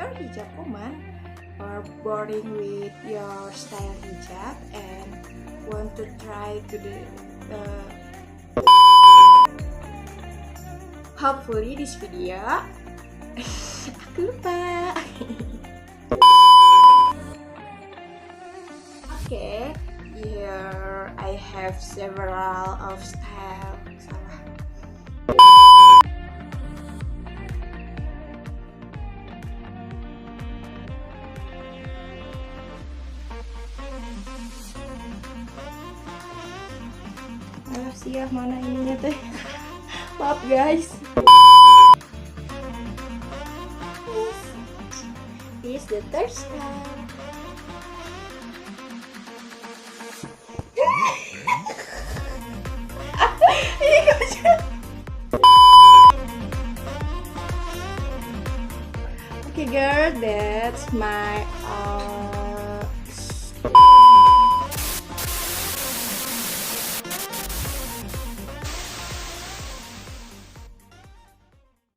your hijab woman or boring with your style hijab and want to try to hopefully this video aku lupa. Okay, here I have several of style. Salah. Alah siap mana ininya teh. Maaf guys. This is the third style. Okay girl, that's my